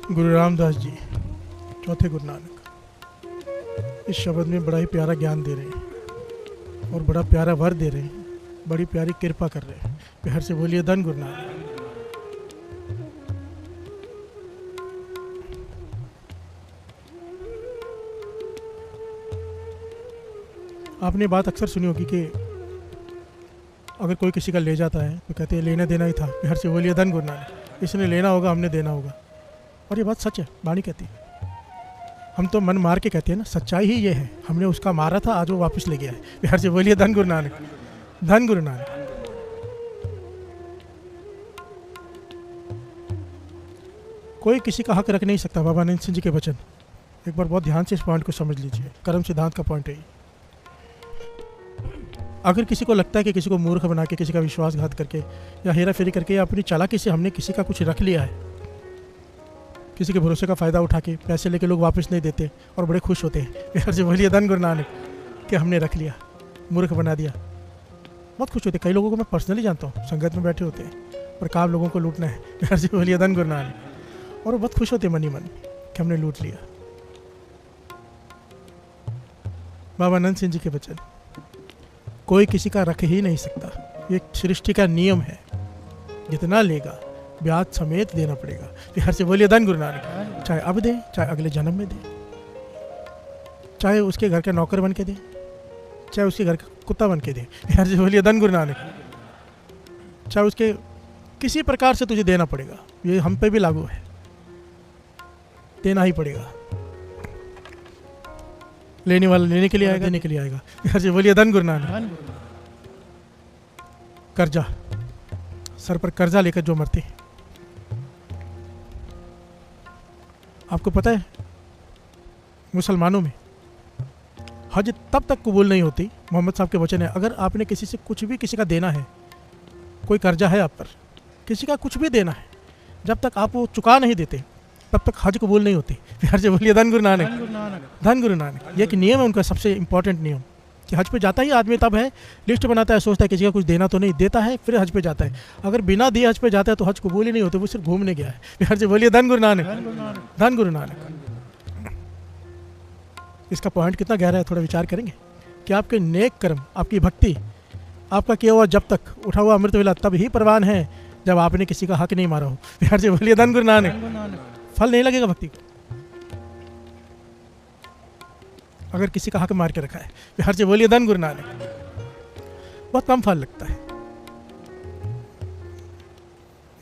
गुरु रामदास जी चौथे गुरु नानक इस शब्द में बड़ा ही प्यारा ज्ञान दे रहे हैं और बड़ा प्यारा वर दे रहे हैं, बड़ी प्यारी कृपा कर रहे हैं। प्यार से बोलिए धन गुरु नानक। आपने बात अक्सर सुनी होगी कि अगर कोई किसी का ले जाता है तो कहते हैं लेना देना ही था। प्यार से बोलिए धन गुरु नानक। इसने लेना होगा, हमने देना होगा। और ये बात सच है, वाणी कहती है। हम तो मन मार के कहते हैं ना, सच्चाई ही ये है। हमने उसका मारा था, आज वो वापस ले गया है। प्यार से बोलिए धन गुरु नानक, धन गुरु नानक। कोई किसी का हक रख नहीं सकता। बाबा नंद सिंह जी के वचन, एक बार बहुत ध्यान से इस पॉइंट को समझ लीजिए। कर्म सिद्धांत का पॉइंट है। अगर किसी को लगता है कि किसी को मूर्ख बना के, किसी का विश्वासघात करके या हेरा फेरी करके या अपनी चालाकी से हमने किसी का कुछ रख लिया है, किसी के भरोसे का फ़ायदा उठा के पैसे लेके लोग वापस नहीं देते और बड़े खुश होते हैं, प्यार से बोलिए धन गुरु नानक, कि हमने रख लिया, मूर्ख बना दिया। बहुत खुश होते हैं। कई लोगों को मैं पर्सनली जानता हूँ, संगत में बैठे होते हैं और काम लोगों को लूटना है, प्यार से बोलिए धन गुरु नानक। और वो बहुत खुश होते हैं मन ही मन कि हमने लूट लिया। बाबा नंद सिंह जी के वचन, कोई किसी का रख ही नहीं सकता। ये सृष्टि का नियम है। जितना लेगा ब्याज समेत देना पड़ेगा। प्यार से बोलिए धन गुरु नानक। चाहे अब दे, चाहे अगले जन्म में दे, चाहे उसके घर का नौकर बन के दे, चाहे उसके घर का कुत्ता बन के दे। प्यार से बोलिए धन गुरु नानक। चाहे उसके किसी प्रकार से तुझे देना पड़ेगा। ये हम पे भी लागू है, देना ही पड़ेगा। लेने वाला लेने के लिए आएगा, देने के लिए आएगा। प्यार से बोलिए धन गुरु नानक। कर्जा, सर पर कर्जा लेकर जो मरते हैं, आपको पता है मुसलमानों में हज तब तक कबूल नहीं होती। मोहम्मद साहब के वचन है, अगर आपने किसी से कुछ भी किसी का देना है, कोई कर्जा है आप पर, किसी का कुछ भी देना है, जब तक आप वो चुका नहीं देते तब तक हज कबूल नहीं होती। प्यार से बोलिए धन गुरु नानक, धन गुरु नानक। ये एक नियम है उनका, सबसे इंपॉर्टेंट नियम, कि हज पे जाता ही आदमी तब है, लिस्ट बनाता है, सोचता है किसी का कुछ देना तो नहीं, देता है, फिर हज पे जाता है। अगर बिना दिए हज पे जाता है तो हज कबूल ही नहीं होते, वो सिर्फ घूमने गया है। प्यार से बोलिए धन गुरु नानक, धन गुरु नानक। इसका पॉइंट कितना गहरा है, थोड़ा विचार करेंगे कि आपके नेक कर्म, आपकी भक्ति, आपका किया हुआ जब तक उठा हुआ अमृत वेला तब ही प्रवान है जब आपने किसी का हक नहीं मारा हो। प्यार से बोलिए धन गुरु नानक। फल नहीं लगेगा भक्ति को अगर किसी का हक मार के रखा है। प्यार से बोलिए धन गुरु नानक। बहुत कम फल लगता है।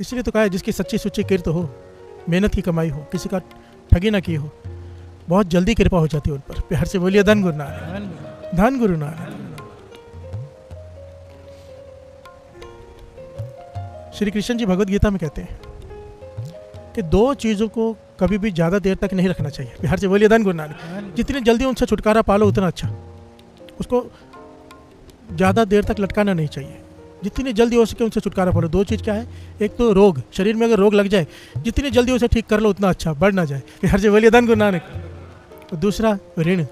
इसलिए तो कहा है, जिसकी सच्ची सुच्ची किरत हो, मेहनत की कमाई हो, किसी का ठगी ना की हो, बहुत जल्दी कृपा हो जाती है उन पर। प्यार से बोलिए धन गुरु नानक, धन गुरु नानक। श्री कृष्ण जी भगवद गीता में कहते हैं कि दो चीज़ों को कभी भी ज़्यादा देर तक नहीं रखना चाहिए। प्यार से बोलिए धन गुरु नानक। जितनी जल्दी उनसे छुटकारा पालो उतना अच्छा। उसको ज़्यादा देर तक लटकाना नहीं चाहिए। जितनी जल्दी हो सके उनसे छुटकारा पालो। दो चीज़ क्या है, एक तो रोग, शरीर में अगर रोग लग जाए, जितनी जल्दी उसे ठीक कर लो उतना अच्छा, बढ़ ना जाए। प्यार से बोलिए धन गुरु नानक। दूसरा ऋण,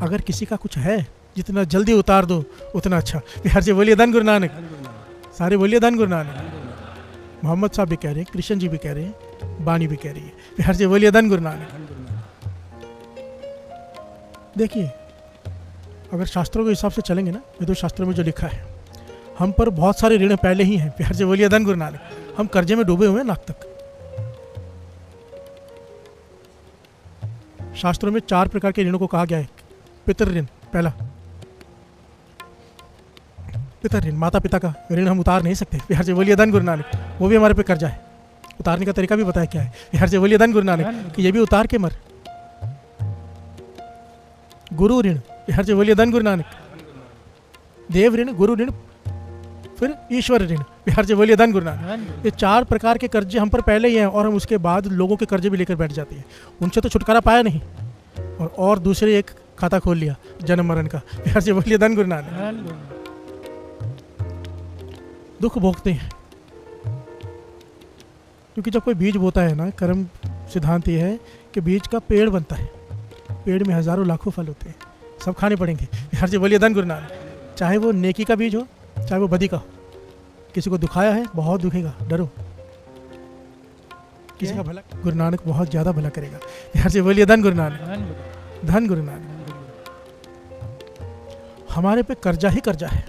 अगर किसी का कुछ है जितना जल्दी उतार दो उतना अच्छा। प्यार से बोलिए धन गुरु नानक। सारे बोलिए धन गुरु नानक। मोहम्मद साहब भी कह रहे हैं, कृष्ण जी भी कह रहे हैं, बानी भी कह रही है। प्यार से बोलिए धन गुरु नानक। देखिए, अगर शास्त्रों के हिसाब से चलेंगे ना, ये तो शास्त्रों में जो लिखा है, हम पर बहुत सारे ऋण पहले ही हैं। प्यार से बोलिए धन गुरु नानक। हम कर्जे में डूबे हुए हैं नाक तक। शास्त्रों में 4 प्रकार के ऋणों को कहा गया है। पितृ ऋण, पहला पिता ऋण, माता पिता का ऋण हम उतार नहीं सकते। प्यार से बोलिए धन गुरु नानक। वो भी हमारे पे कर्जा है, उतारने का तरीका भी बताया क्या है। प्यार से बोलिए धन गुरु नानक, कि ये भी उतार के मर। गुरु ऋण, प्यार से बोलिए धन गुरु नानक। देव ऋण, गुरु ऋण, फिर ईश्वर ऋण। प्यार से बोलिए धन गुरु नानक। ये 4 प्रकार के कर्जे हम पर पहले ही हैं और हम उसके बाद लोगों के कर्जे भी लेकर बैठ जाते हैं। उनसे तो छुटकारा पाया नहीं और दूसरे एक खाता खोल लिया जन्म मरण का। प्यार से बोलिए धन गुरु नानक। दुख भोगते हैं क्योंकि जब कोई बीज बोता है ना, कर्म सिद्धांत ये है कि बीज का पेड़ बनता है। पेड़ में हजारों लाखों फल होते हैं, सब खाने पड़ेंगे। प्यार से बोलिए धन गुरु नानक। चाहे वो नेकी का बीज हो, चाहे वो बदी का हो। किसी को दुखाया है, बहुत दुखेगा, डरो। किसी का भला, गुरु नानक बहुत ज़्यादा भला करेगा। यार से बोलिए धन गुरु नानक, धन गुरु नानक। हमारे पे कर्जा ही कर्जा है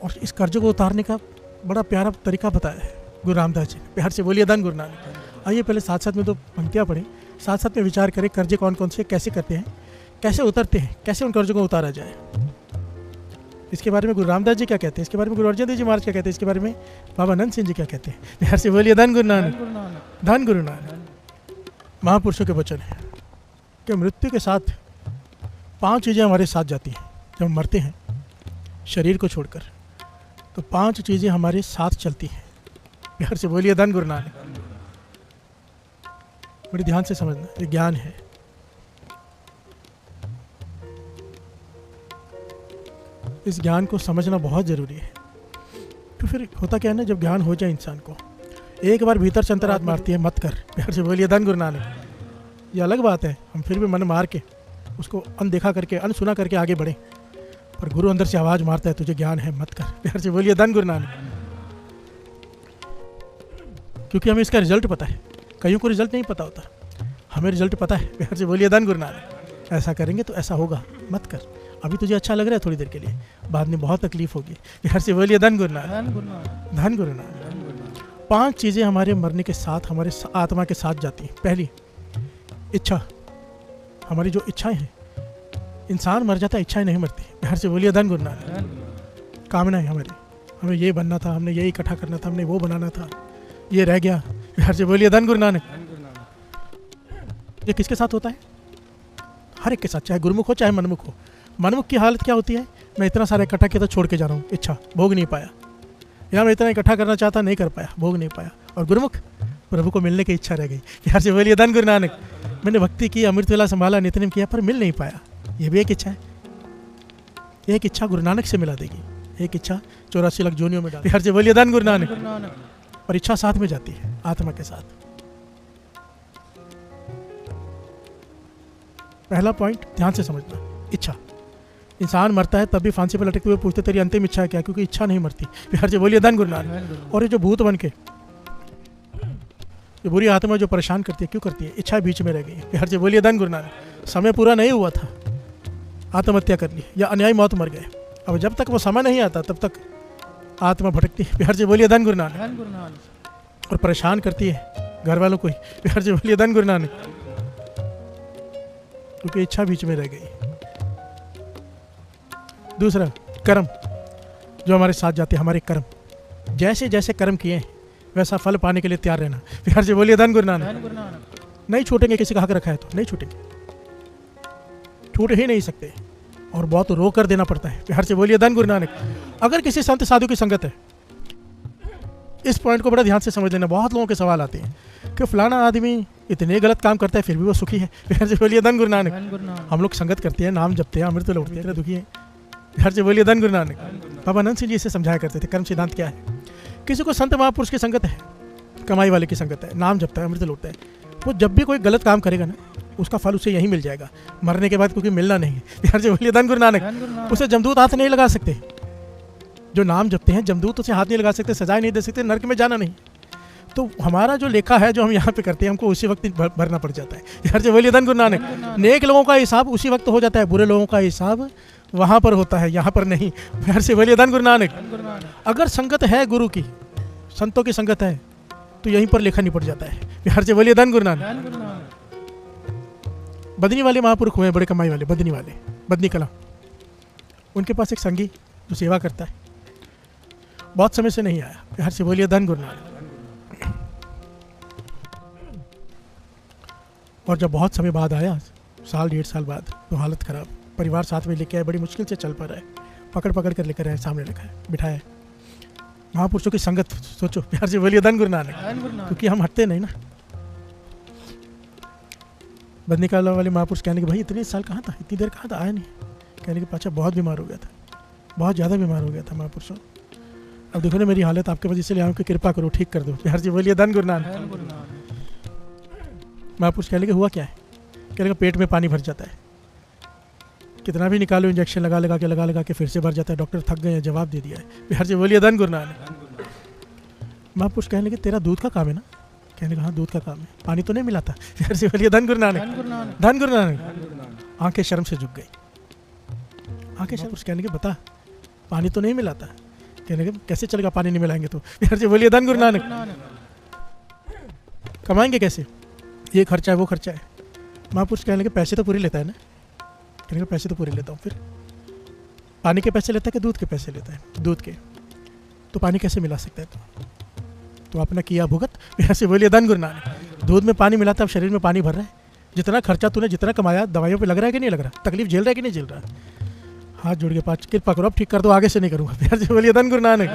और इस कर्जे को उतारने का बड़ा प्यारा तरीका बताया है गुरु रामदास जी ने। प्यार से बोलिए धन गुरु नानक। आइए पहले साथ साथ में दो पंक्तियाँ पढ़ें, साथ साथ में विचार करें कर्जे कौन कौन से, कैसे करते हैं, कैसे उतरते हैं, कैसे उन कर्जों को उतारा जाए। इसके बारे में गुरु रामदास जी क्या कहते हैं, इसके बारे में गुरु अर्जन देव जी महाराज क्या कहते हैं, इसके बारे में बाबा नंद सिंह जी क्या कहते हैं। प्यार से बोलिए धन गुरु नानक, धन गुरु नानक। महापुरुषों के वचन है कि मृत्यु के साथ 5 चीज़ें हमारे साथ जाती हैं। जब हम मरते हैं शरीर को छोड़कर तो 5 चीज़ें हमारे साथ चलती हैं। प्यार से बोलिए धन गुरु नानक। बड़ी ध्यान से समझना, ये ज्ञान है। इस ज्ञान को समझना बहुत ज़रूरी है। तो फिर होता क्या है ना, जब ज्ञान हो जाए इंसान को, एक बार भीतर से अंतरात्मा मारती है मत कर। प्यार से बोलिए धन गुरु नानक। ये अलग बात है, हम फिर भी मन मार के उसको अनदेखा करके अनसुना करके आगे बढ़े, पर गुरु अंदर से आवाज़ मारता है तुझे ज्ञान है मत कर। प्यार से बोलिए धन गुरु नानक। क्योंकि हमें इसका रिजल्ट पता है, कईयों को रिजल्ट नहीं पता होता, हमें रिजल्ट पता है। प्यार से बोलिए धन गुरु नानक। ऐसा करेंगे तो ऐसा होगा, मत कर। अभी तुझे अच्छा लग रहा है थोड़ी देर के लिए, बाद में बहुत तकलीफ होगी। प्यार से बोलिए धन गुरु नानक, धन गुरु नानक। 5 चीज़ें हमारे मरने के साथ, हमारे आत्मा के साथ जाती हैं। पहली इच्छा, हमारी जो इच्छाएं हैं, इंसान मर जाता है इच्छाएं नहीं मरती। प्यार से बोलिए धन गुरु नानक। कामनाएं हमारी, हमें ये बनना था, हमने ये इकट्ठा करना था, हमने वो बनाना था, ये रह गया। प्यार से बोलिए धन गुरु नानक। ये किसके साथ होता है? हर एक के साथ, चाहे गुरुमुख हो चाहे मनमुख हो। मनमुख की हालत क्या होती है, मैं इतना सारा इकट्ठा किया तो छोड़ के जा रहा हूँ, इच्छा भोग नहीं पाया, या मैं इतना इकट्ठा करना चाहता नहीं कर पाया, भोग नहीं पाया। और गुरुमुख, प्रभु को मिलने की इच्छा रह गई। प्यार से बोलिए धन गुरु नानक। मैंने भक्ति की, अमृत वेला संभाला, नित्य नेम किया, पर मिल नहीं पाया। ये भी एक इच्छा है। एक इच्छा गुरु नानक से मिला देगी, एक इच्छा 84 लाख जोनियों में डाल। प्यार से बोलिए धन गुरु नानक। और इच्छा साथ में जाती है आत्मा के साथ। पहला पॉइंट ध्यान से समझना, इच्छा। इंसान मरता है तब भी फांसी पर लटकते हुए पूछते तेरी अंतिम इच्छा क्या है, क्योंकि इच्छा नहीं मरती। प्यार से बोलिए धन गुरु नानक। और ये जो भूत बन के, ये बुरी आत्मा जो परेशान करती है, क्यों करती है? इच्छा बीच में रह गई है। प्यार से बोलिए धन गुरु नानक। समय पूरा नहीं हुआ था, आत्महत्या कर ली या अन्यायी मौत मर गए। अब जब तक वो समय नहीं आता तब तक आत्मा भटकती है। प्यार से बोलिए धन गुरु नानक। और परेशान करती है घर वालों को ही। प्यार से बोलिए धन गुरु नानक। क्योंकि इच्छा बीच में रह गई। दूसरा कर्म, जो हमारे साथ जाते हैं, हमारे कर्म। जैसे जैसे कर्म किए हैं वैसा फल पाने के लिए तैयार रहना। प्यार से बोलिए धन गुरु नानक। नहीं छूटेंगे, किसी का हक रखा है तो नहीं छूटेंगे, छूट ही नहीं सकते, और बहुत रो कर देना पड़ता है। प्यार से बोलिए धन गुरु नानक। अगर किसी संत साधु की संगत है, इस पॉइंट को बड़ा ध्यान से समझ लेना। बहुत लोगों के सवाल आते हैं कि फलाना आदमी इतने गलत काम करता है फिर भी वो सुखी है। प्यार से बोलिए धन गुरु नानक। हम लोग संगत करते हैं, नाम जपते हैं, अमृत लौटते हैं, दुखी हैं। प्यार से बोलिए धन गुरु नानक। बाबा नंद सिंह जी इसे समझाया करते थे, कर्म सिद्धांत क्या है। किसी को संत महापुरुष की संगत है, कमाई वाले की संगत है, नाम जपता है, अमृत लौटता है, वो जब भी कोई गलत काम करेगा ना, उसका फल उसे यहीं मिल जाएगा मरने के बाद, क्योंकि मिलना नहीं है। प्यार से बोलिए धन गुरु नानक। उसे जमदूत हाथ नहीं लगा सकते, जो नाम जपते हैं जमदूत उसे हाथ नहीं लगा सकते, सजाएं नहीं दे सकते, नरक में जाना नहीं। तो हमारा जो लेखा है जो हम यहाँ पे करते हैं, हमको उसी वक्त भरना पड़ जाता है। प्यार से बोलिए धन गुरु नानक। नेक लोगों का हिसाब उसी वक्त हो जाता है, बुरे लोगों का हिसाब वहाँ पर होता है, यहाँ पर नहीं। प्यार से बोलिए धन गुरु नानक। अगर संगत है गुरु की, संतों की संगत है, तो यहीं पर लेखा निपट जाता है। प्यार से बोलिए धन गुरु नानक। बदनी वाले महापुरुष हुए, बड़े कमाई वाले, बदनी वाले, बदनी कला। उनके पास एक संगी जो सेवा करता है, बहुत समय से नहीं आया। प्यार से बोलिए धन गुरु नानक। और जब बहुत समय बाद आया, 1.5 साल बाद, तो हालत खराब, परिवार साथ में लेके आए, बड़ी मुश्किल से चल पा रहा है, पकड़ पकड़ कर लेकर आए, सामने रखा है, बिठाया। महापुरुषों की संगत सोचो। प्यार से बोलिए धन गुरु नानक। क्योंकि हम हटते नहीं ना। बदनी कला वाले महापुरुष कहने के भाई इतने साल कहाँ था, इतनी देर कहाँ था, आया नहीं। कहने के पाछा बहुत बीमार हो गया था, बहुत ज़्यादा बीमार हो गया था महापुरुषों। अब देखो ना मेरी हालत, आपके पास इसलिए आऊँ कि कृपा करो, ठीक कर दो। प्यार से बोलिए धन गुरु नानक। महापुरुष कहने के हुआ क्या है? कहने का पेट में पानी भर जाता है, कितना भी निकालो, इंजेक्शन लगा के फिर से भर जाता है, डॉक्टर थक गए हैं, जवाब दे दिया है। प्यार से बोलिए धन गुरु नानक। महापुरुष कहने लगे तेरा दूध का काम है ना? कहने लगा हाँ दूध का काम है, पानी तो नहीं मिलाता। फिर से बोलिए धन गुरु नानक, धन गुरु नानक। आंखें शर्म से झुक गई, आंखें शर्म। कहने लगे बता पानी तो नहीं मिलाता। कहने लगे कैसे चलेगा पानी नहीं मिलाएंगे तो? फिर से बोलिए धन गुरु नानक। कमाएंगे कैसे? ये खर्चा है वो खर्चा है। महापुरुष कहने लगे पैसे तो पूरे लेता है ना? कहने लगे पैसे तो पूरे लेता हूँ। फिर पानी के पैसे लेता है कि दूध के पैसे लेता है? दूध के। तो पानी कैसे मिला सकता है तो अपना किया भुगत। ऐसे बोलिए धन गुरु नानक। दूध में पानी मिलाता है, अब शरीर में पानी भर रहा है। जितना खर्चा तूने जितना कमाया दवाइयों पे लग रहा है कि नहीं लग रहा? तकलीफ झेल रहा है कि नहीं झेल रहा? हाथ जोड़ के पाँच कृपा करो अब ठीक कर दो, आगे से नहीं करूँगा। ऐसे बोलिए धन गुरु नानक।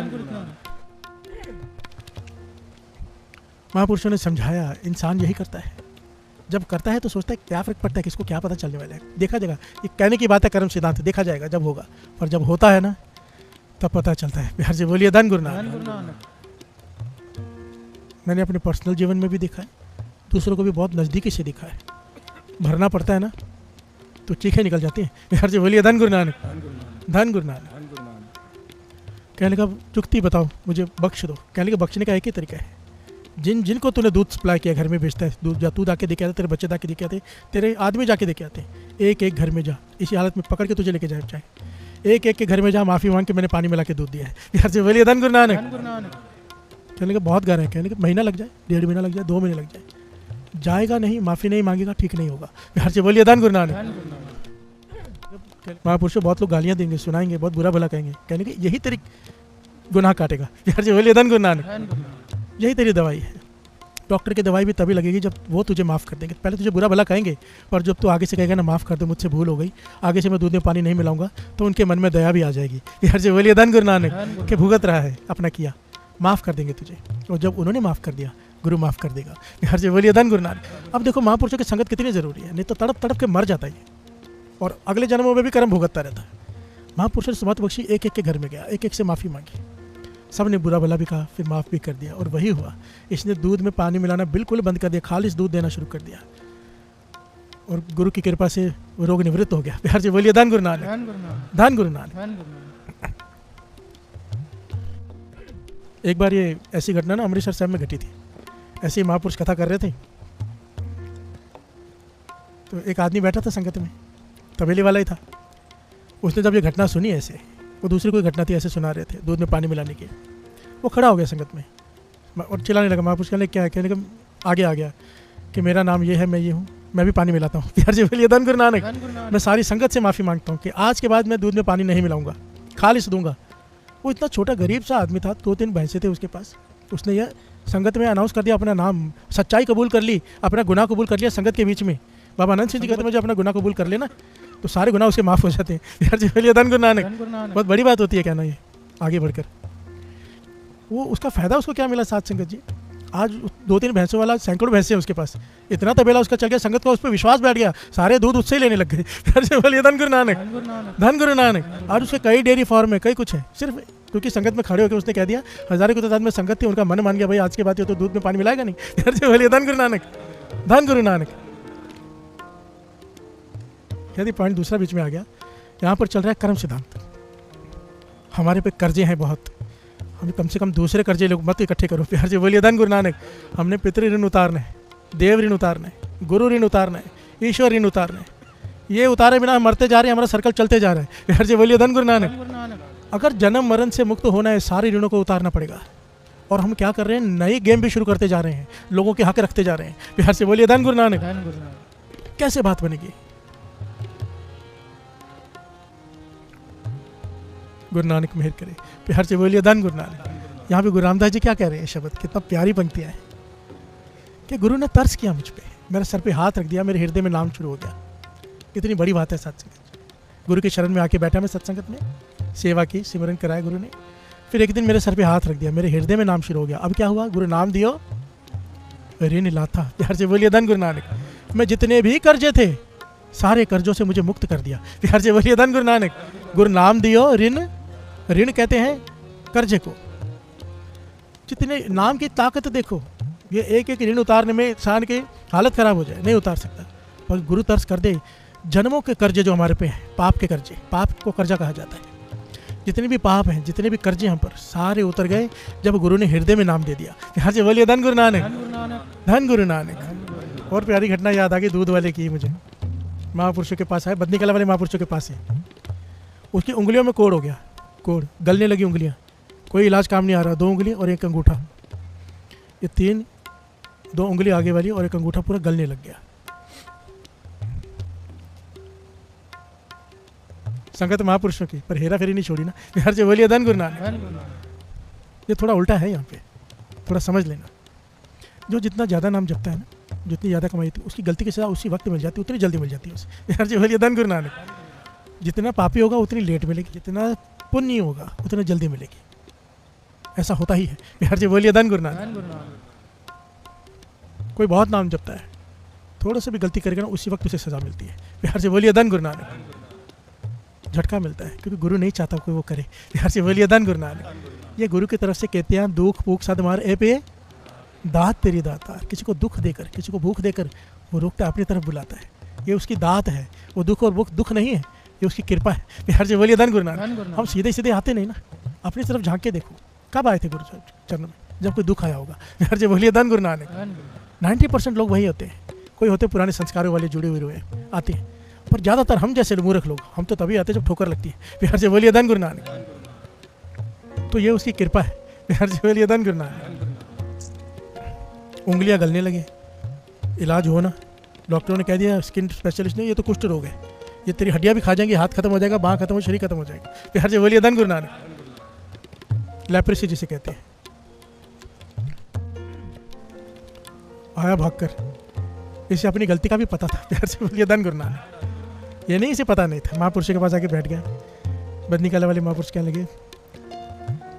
महापुरुषों ने समझाया इंसान यही करता है, जब करता है तो सोचता है क्या फर्क पड़ता है, किसको क्या पता चलने वाला है, देखा जाएगा। ये कहने की बात है कर्म सिद्धांत, देखा जाएगा जब होगा, पर जब होता है ना तब पता चलता है। प्यार से बोलिए धन गुरु नानक। मैंने अपने पर्सनल जीवन में भी देखा है, दूसरों को भी बहुत नज़दीकी से देखा है। भरना पड़ता है ना तो चीखें निकल जाती हैं। प्यार से बोलिए धन गुरु नानक, धन गुरु नानक। कहने का चुकती बताओ मुझे बख्श दो। कहने के बख्शने का एक ही तरीका है, जिनको तूने दूध सप्लाई किया घर में बेचता है दूध, जा तू जाके देखे आते, तेरे बच्चे जाके देखे आते, तेरे आदमी जाके देखे आते, एक एक घर में जा, इसी हालत में पकड़ के तुझे लेके जाए चाहे, एक एक के घर में जा माफ़ी मांग के मैंने पानी मिला के दूध दिया है। यार से बोलिए धन गुरु नानक। कहने के बहुत घर है, कहने के महीना लग जाए, 1.5 महीना लग जाए, 2 महीने लग जाए, जाएगा नहीं, माफ़ी नहीं मांगेगा, ठीक नहीं होगा। यार से बोलिए धन गुरु नानक। महापुरुषों बहुत लोग गालियाँ देंगे, सुनाएंगे, बहुत बुरा भला कहेंगे, कहने के यही तेरी गुनाह काटेगा। यार से बोलिए धन गुरु नानक। यही तेरी दवाई है। डॉक्टर की दवाई भी तभी लगेगी जब वो तुझे माफ़ कर देंगे। पहले तुझे बुरा भला कहेंगे, पर जब तू आगे से कहेगा ना माफ़ कर दो मुझसे भूल हो गई, आगे से मैं दूध में पानी नहीं मिलाऊंगा, तो उनके मन में दया भी आ जाएगी। यार से बोलिए धन गुरु नानक के भुगत रहा है अपना किया, माफ़ कर देंगे तुझे। और जब उन्होंने माफ़ कर दिया गुरु माफ़ कर देगा। यार से बोलिए धन गुरु नानक। अब देखो महापुरुषों की संगत कितनी ज़रूरी है, नहीं तो तड़प तड़प के मर जाता है और अगले जन्मों में भी कर्म भुगतता रहता है। महापुरुषों ने सुमत बख्शी, एक एक के घर में गया, एक एक से माफ़ी मांगी, सब ने बुरा भला भी कहा, फिर माफ़ भी कर दिया। और वही हुआ, इसने दूध में पानी मिलाना बिल्कुल बंद कर दिया, खालिस दूध देना शुरू कर दिया और गुरु की कृपा से वो रोग निवृत्त हो गया। प्यार से बोलिए धन गुरु नानक, धन गुरु नानक। एक बार ये ऐसी घटना ना अमृतसर साहब में घटी थी। ऐसे ही महापुरुष कथा कर रहे थे तो एक आदमी बैठा था संगत में, तबेले वाला ही था। उसने जब ये घटना सुनी, ऐसे वो दूसरी कोई घटना थी ऐसे सुना रहे थे दूध में पानी मिलाने की, वो खड़ा हो गया संगत में और चिल्लाने लगा। महापुरुष कहने क्या है? कहने का आगे आ गया कि मेरा नाम ये है, मैं ये हूँ, मैं भी पानी मिलाता हूँ। प्यार से बोलिए धन गुरु नानक। मैं सारी संगत से माफ़ी मांगता हूँ कि आज के बाद मैं दूध में पानी नहीं मिलाऊंगा, खालिस दूंगा। वो इतना छोटा गरीब सा आदमी था, 2-3 भैंसे थे उसके पास। उसने यह संगत में अनाउंस कर दिया, अपना नाम, सच्चाई कबूल कर ली, अपना गुनाह कबूल कर लिया संगत के बीच में। बाबा आनंद सिंह जी कहते मुझे अपना गुनाह कबूल कर लेना तो सारे गुनाह उसके माफ़ हो जाते हैं। यार जी बोलिए धन गुरु नानक। बहुत बड़ी बात होती है कहना ये आगे बढ़कर। वो उसका फ़ायदा उसको क्या मिला साथ संगत जी? आज 2-3 भैंसों वाला, सैकड़ों भैंसे हैं उसके पास, इतना तबेला उसका चल गया, संगत का उस पर विश्वास बैठ गया, सारे दूध उससे ही लेने लग गए। यार जी बोलिए धन गुरु नानक, धन गुरु नानक। आज उसके कई डेयरी फार्म है, कई कुछ है, सिर्फ क्योंकि संगत में खड़े होकर उसने कह दिया, हज़ारों की तादाद में संगत थी, उनका मन मान गया भाई आज के बाद ये तो दूध में पानी मिलाएगा नहीं। यार जी बोलिए धन गुरु नानक, धन गुरु नानक। यदि पॉइंट दूसरा बीच में आ गया, यहाँ पर चल रहा है कर्म सिद्धांत। हमारे पे कर्जे हैं बहुत, हमें कम से कम दूसरे कर्जे लोग मत इकट्ठे करो। प्यार से बोलिए धन गुरु नानक। हमने पितृ ऋण उतारना है, देव ऋण उतारना है, गुरु ऋण उतारना है, ईश्वर ऋण उतारना है। ये उतारे बिना मरते जा रहे हैं, हमारा सर्कल चलते जा रहा है। प्यार से बोलिए धन गुरु नानक। अगर जन्म मरण से मुक्त होना है, सारे ऋणों को उतारना पड़ेगा। और हम क्या कर रहे हैं, नई गेम भी शुरू करते जा रहे हैं, लोगों के हक रखते जा रहे हैं। प्यार से बोलिए धन गुरु नानक। कैसे बात बनेगी? गुरु नानक मेहर करे। प्यार से बोलिए धन गुरु नानक। यहाँ पे गुरु रामदास जी क्या कह रहे हैं शब्द, कितना प्यारी पंक्तियाँ हैं कि गुरु ने तरस किया मुझ पे, मेरे सर पे हाथ रख दिया, मेरे हृदय में नाम शुरू हो गया। कितनी बड़ी बात है सत्संग। गुरु की शरण में आके बैठा मैं सत्संगत में, सेवा की, सिमरन कराया गुरु ने, फिर एक दिन मेरे सर पे हाथ रख दिया, मेरे हृदय में नाम शुरू हो गया। अब क्या हुआ? गुरु नाम दियो ऋण लाथा। प्यार से बोलिए धन गुरु नानक। मैं जितने भी कर्जे थे सारे कर्जों से मुझे मुक्त कर दिया। प्यार से बोलिए धन गुरु नानक। गुरु नाम दियो ऋण, ऋण कहते हैं कर्जे को। जितने नाम की ताकत देखो, ये एक एक ऋण उतारने में इंसान की हालत खराब हो जाए, नहीं उतार सकता, पर गुरु तरस कर दे। जन्मों के कर्जे जो हमारे पे हैं, पाप के कर्जे, पाप को कर्जा कहा जाता है, जितने भी पाप हैं, जितने भी कर्जे हम पर, सारे उतर गए जब गुरु ने हृदय में नाम दे दिया। हर से बोलिए धन गुरु नानक, धन गुरु नानक। और प्यारी घटना याद आ गई दूध वाले की मुझे। महापुरुषों के पास आए, बदनी कला वाले महापुरुषों के पास है। उसकी उंगलियों में कोड़ हो गया, कोड़ गलने लगी उंगलियां, कोई इलाज काम नहीं आ रहा। 2 उंगली और 1 अंगूठा, ये 3, 2 उंगली आगे वाली और 1 अंगूठा पूरा गलने लग गया। संगत महापुरुषों की, पर हेरा फेरी नहीं छोड़ी ना। हर से बोलिए धन गुरु नानक। ये थोड़ा उल्टा है यहाँ पे, थोड़ा समझ लेना। जो जितना ज़्यादा नाम जपता है ना, जितनी ज़्यादा कमाई थी, उसकी गलती की सजा उसी वक्त मिल जाती है, उतनी जल्दी मिल जाती है उसे। हर से बोलिए धन गुरु नानक। जितना पापी होगा उतनी लेट मिलेगी, जितना पुण्य होगा उतना जल्दी मिलेगी। ऐसा होता ही है। हर से बोलिए धन गुरु नानक। कोई बहुत नाम जपता है, थोड़ा सा भी गलती करेगा ना, उसी वक्त उसे सजा मिलती है। हर से बोलिए धन गुरु नानक। झटका मिलता है क्योंकि गुरु नहीं चाहता कोई वो करे। हर से बोलिए धन गुरु नानक। ये गुरु की तरफ से कहते हैं, दुख भूख सद मार ए पे दात तेरी दाता। किसी को दुख देकर, किसी को भूख देकर वो रोकता है, अपनी तरफ बुलाता है। ये उसकी दात है। वो दुख और भूख दुख नहीं है, ये उसकी कृपा है। हर से बोलिए धन गुरु नानक। हम सीधे सीधे आते नहीं ना, अपनी तरफ झांक के देखो। कब आए थे गुरु चरणों में? जब कोई दुख आया होगा। हर से बोलिए धन गुरु नानक। 90% लोग वही होते हैं। कोई होते पुराने संस्कारों वाले जुड़े हुए आते हैं, पर ज़्यादातर हम जैसे मूर्ख लोग, हम तो तभी आते जब ठोकर लगती है। बिहार से बोलिए धन गुरु नानक। तो ये उसकी कृपा है। बिहार से बोलिए धन गुरु नानक। उंगलियां गलने लगे, इलाज होना, डॉक्टरों ने कह दिया, स्किन स्पेशलिस्ट ने, ये तो कुष्ठ रोग है, ये तेरी हड्डियां भी खा जाएंगी, हाथ खत्म हो जाएगा, बाँह खत्म हो, शरीर खत्म हो जाएगा। बिहार से बोलिए धन गुरु नानक। लेप्रेसी जिसे कहते हैं। आया भागकर, इसे अपनी गलती का भी पता था। बिहार से बोलिए धन गुरु नानक। ये नहीं, इसे पता नहीं था। महापुरुष के पास आके बैठ गया। बदनी कला वाले महापुरुष कहने लगे,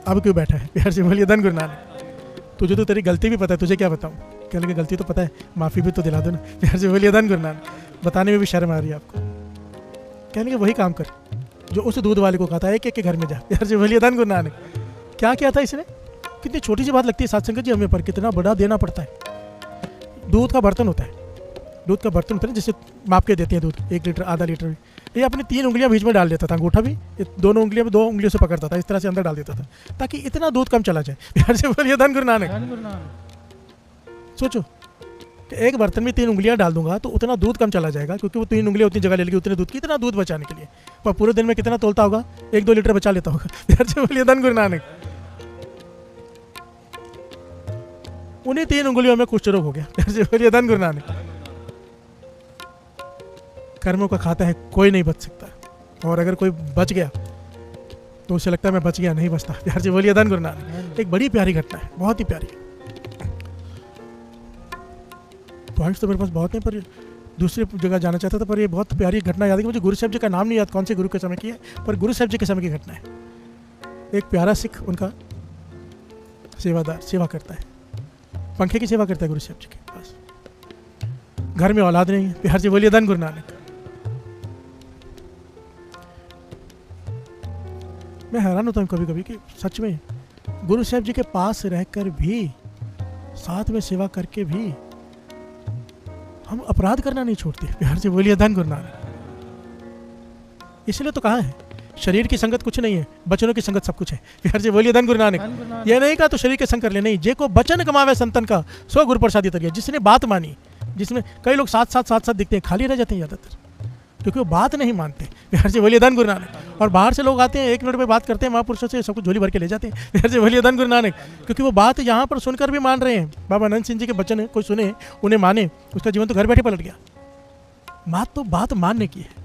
अब क्यों बैठा है? बिहार से बोलिए धन गुरु नानक। तुझे तो तेरी गलती भी पता है, तुझे क्या बताऊं? कहने लगे, गलती तो पता है, माफ़ी भी तो दिला दो ना। बिहार से बोलिए धन गुरु नानक। बताने में भी शर्म आ रही है आपको। कहने लगे, वही काम कर जो उस दूध वाले को कहा था, एक एक के घर में जा। बिहार से बोलिए धन गुरु नानक। क्या किया था इसने? कितनी छोटी सी बात लगती है सत्संग जी हमें, पर कितना बड़ा देना पड़ता है। दूध का बर्तन होता है, दूध का बर्तन होता है जिससे माप के देते हैं दूध, 1 लीटर, आधा लीटर भी। ये अपनी 3 उंगलियां बीच में डाल देता था, अंगूठा भी दोनों उंगलियों में 2 उंगलियों से पकड़ता था, इस तरह से अंदर डाल देता था ताकि इतना दूध कम चला जाए। बिहार से बोलिए धन गुरु नानक। सोचो कि एक बर्तन में 3 उंगलियां डाल दूंगा तो उतना दूध कम चला जाएगा, क्योंकि वो 3 उंगलियां उतनी जगह ले लेगी, उतने दूध, कितना दूध बचाने के लिए। पर पूरे दिन में कितना तोलता होगा? 1-2 लीटर बचा लेता होगा। बिहार से बोलिए धन गुरु नानक। उन्हीं 3 उंगलियों में कुष्ठ रोग हो गया। बिहार से बोलिए धन गुरु नानक। कर्मों का खाता है, कोई नहीं बच सकता, और अगर कोई बच गया तो उसे लगता है मैं बच गया, नहीं बचता। बिहार से बोलिए धन गुरु नानक। एक बड़ी प्यारी घटना है, बहुत ही प्यारी। पॉइंट्स तो मेरे पास बहुत हैं, पर दूसरी जगह जाना चाहता था, पर ये बहुत प्यारी घटना याद है। मुझे गुरु साहब जी का नाम नहीं याद, कौन से गुरु के समय की है, पर गुरु साहब जी के समय की घटना है। एक प्यारा सिख, उनका सेवादार, सेवा करता है, पंखे की सेवा करता है गुरु साहब जी के पास। घर में औलाद नहीं है। बिहार से बोलिए धन गुरु नानक। मैं हैरान होता हूँ कभी कभी कि सच में गुरु साहब जी के पास रहकर भी, साथ में सेवा करके भी हम अपराध करना नहीं छोड़ते। बिहार से बोलिए धन गुरु नानक। इसलिए तो कहा है, शरीर की संगत कुछ नहीं है, बचनों की संगत सब कुछ है। बिहार से बोलिए धन गुरु नानक। ये नहीं कहा तो शरीर के संग कर ले, नहीं, जे को बचन कमावे संतन का, सो गुरु प्रसादी तरिया। जिसने बात मानी, जिसमें कई लोग साथ दिखते हैं, खाली रह जाते हैं ज़्यादातर, क्योंकि वो बात नहीं मानते। बिहार से बोलिए धन गुरु नानक। और बाहर से लोग आते हैं, 1 मिनट में बात करते हैं महापुरुषों से, सबको झोली भर के ले जाते हैं। बिहार से बोलिए धन गुरु नानक। क्योंकि वो बात यहाँ पर सुनकर भी मान रहे हैं। बाबा अनंत सिंह जी के बचन कोई सुने, उन्हें माने, उसका जीवन तो घर बैठे पलट गया। बात तो बात मानने की है।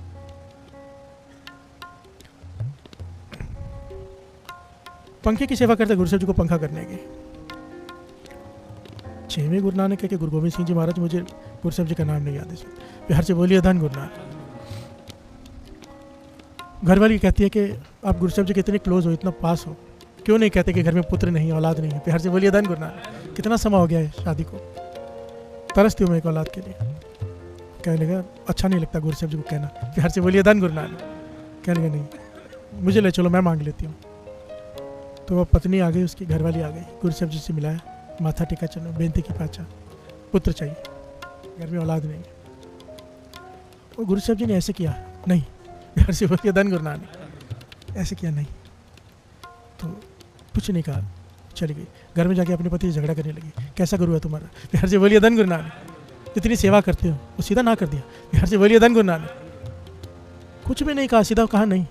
पंखे की सेवा करते गुरु साहब जी को पंखा करने की। 6वें गुरु नानक है कि गुरु गोविंद सिंह जी महाराज, मुझे गुरु साहब जी का नाम नहीं याद है। बिहार से बोलिए धन गुरु नानक। घर वाली कहती है कि आप गुरु साहब जी के इतने क्लोज हो, इतना पास हो, क्यों नहीं कहते कि घर में पुत्र नहीं, औलाद नहीं है? बिहार से बोलिए धन गुरु नानक। कितना समय हो गया है शादी को, तरसती हूँ मैं एक औलाद के लिए। कहने लगा, अच्छा नहीं लगता गुरु साहब जी को कहना। बिहार से बोलिए धन गुरु नानक। कहने लगा, नहीं, मुझे ले चलो, मैं मांग लेती हूँ। तो वह पत्नी आ गई, उसकी घरवाली आ गई, गुरु साहब जी से मिलाया, माथा टेका, चलो बेनती की पाचा, पुत्र चाहिए, घर में औलाद नहीं है। और गुरु साहब जी ने ऐसे किया नहीं। बिहार से बोलिए धन गुरु नानक। ऐसे किया नहीं, तो कुछ नहीं कहा, चली गई। घर में जाके अपने पति से झगड़ा करने लगी, कैसा गुरु है तुम्हारा? बिहार से बोलिए धन गुरु नानक। इतनी सेवा करते हो, वो सीधा ना कर दिया, बिहार से बोलिए धन गुरु नानक। कुछ भी नहीं कहा, सीधा कहा नहीं।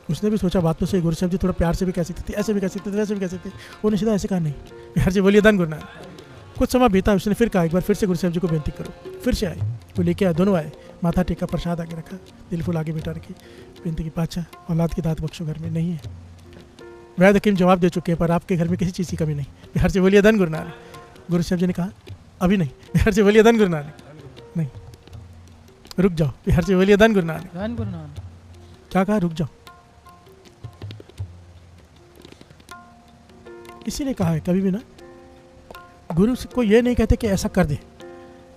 उसने भी सोचा बात तो सही, गुरु साहब जी थोड़ा प्यार से भी कह सकते थे, ऐसे भी कह सकते थे, वैसे भी कह सकते थे, उन्होंने सीधा ऐसे कहा नहीं, बिहार से बोलिए धन गुरु नानक। कुछ समय बीता, उसने फिर कहा एक बार फिर से गुरु साहब जी को बेनती करो। फिर से आए, वो लेके आए, दोनों आए, माथा टेका, प्रसाद आगे रखा, दिल फूल आगे बिठा रखी, बेनती की, पाचा औलाद की दात बख्शो, घर में नहीं है। वैद हकीम जवाब दे चुके हैं, पर आपके घर में किसी चीज़ की कमी नहीं, बिहार से बोलिए धन गुरु नानक। गुरु साहब जी ने कहा अभी नहीं, बिहार से बोलिए धन गुरु नानक। नहीं, रुक जाओ, बिहार से बोलिए धन गुरु नानक। धन गुरु नानक। क्या कहा? रुक जाओ। इसीलिए कहा है कभी भी ना गुरु को ये नहीं कहते कि ऐसा कर दे,